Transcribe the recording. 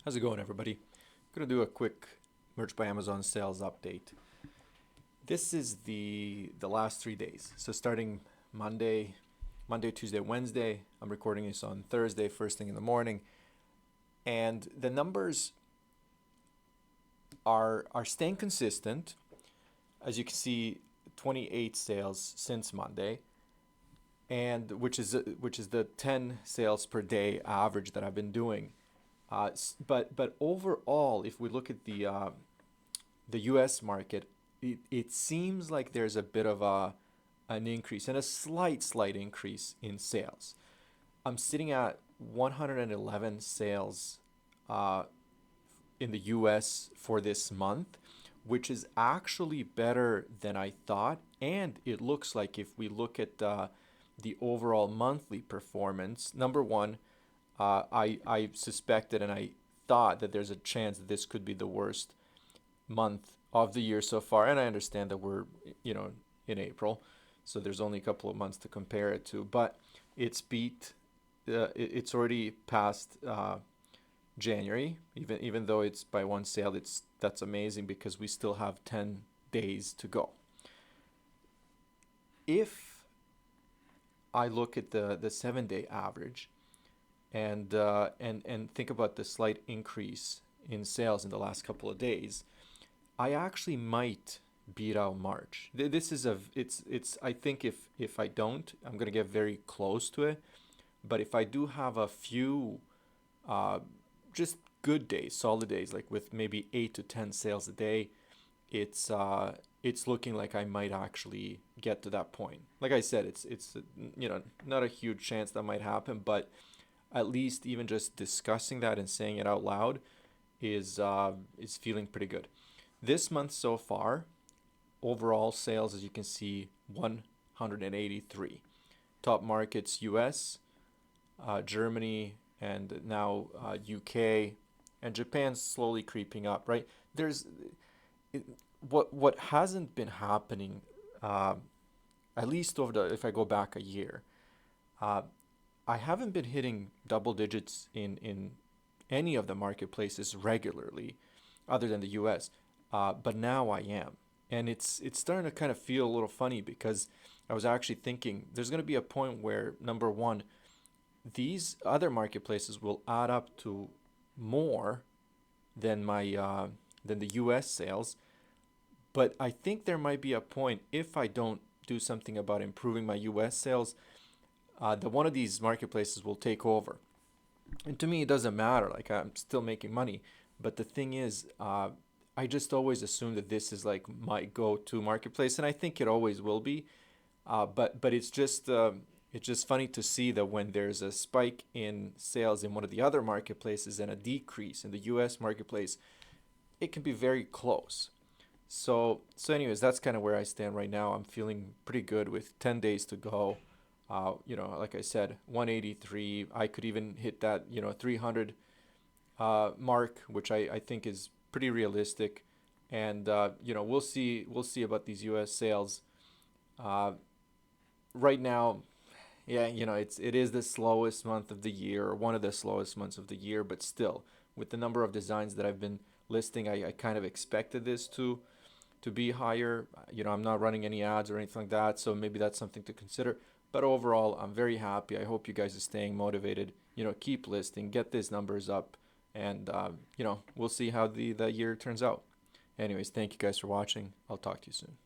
How's it going, everybody? I'm going to do a quick Merch by Amazon sales update. This is the last 3 days. So starting Monday, Tuesday, Wednesday. I'm recording this on Thursday, first thing in the morning, and the numbers are staying consistent. As you can see, 28 sales since Monday, and which is the 10 sales per day average that I've been doing. But overall, if we look at the U.S. market, it seems like there's a bit of an increase and a slight increase in sales. I'm sitting at 111 sales in the U.S. for this month, which is actually better than I thought. And it looks like if we look at the overall monthly performance, number one, I suspected and I thought that there's a chance that this could be the worst month of the year so far. And I understand that we're, in April, so there's only a couple of months to compare it to. But it's it's already past January, even though it's by one sale. That's amazing because we still have 10 days to go. If I look at the 7-day average, and think about the slight increase in sales in the last couple of days, I actually might beat out March. This is it's I think if I don't, I'm gonna get very close to it. But if I do have a few just good days, solid days, like with maybe 8 to 10 sales a day, it's looking like I might actually get to that point. Like I said, it's not a huge chance that might happen, but at least even just discussing that and saying it out loud is feeling pretty good. This month so far, overall sales, as you can see, 183. Top markets: U.S., Germany, and now UK, and Japan's slowly creeping up. Right there's it, what hasn't been happening, at least over if I go back a year. Uh, I haven't been hitting double digits in any of the marketplaces regularly, other than the U.S. But now I am, and it's starting to kind of feel a little funny because I was actually thinking there's going to be a point where, number one, these other marketplaces will add up to more than than the U.S. sales. But I think there might be a point, if I don't do something about improving my U.S. sales, that one of these marketplaces will take over. And to me, it doesn't matter. Like, I'm still making money. But the thing is, I just always assume that this is like my go-to marketplace, and I think it always will be. But it's just funny to see that when there's a spike in sales in one of the other marketplaces and a decrease in the U.S. marketplace, it can be very close. Anyways, that's kind of where I stand right now. I'm feeling pretty good with 10 days to go. Like I said, 183. I could even hit that, 300 mark, which I think is pretty realistic. And we'll see about these U.S. sales. Right now, yeah, it is the slowest month of the year, or one of the slowest months of the year. But still, with the number of designs that I've been listing, I kind of expected this to be higher. I'm not running any ads or anything like that, so maybe that's something to consider. But overall, I'm very happy. I hope you guys are staying motivated. Keep listing, get these numbers up, and we'll see how the year turns out. Anyways, thank you guys for watching. I'll talk to you soon.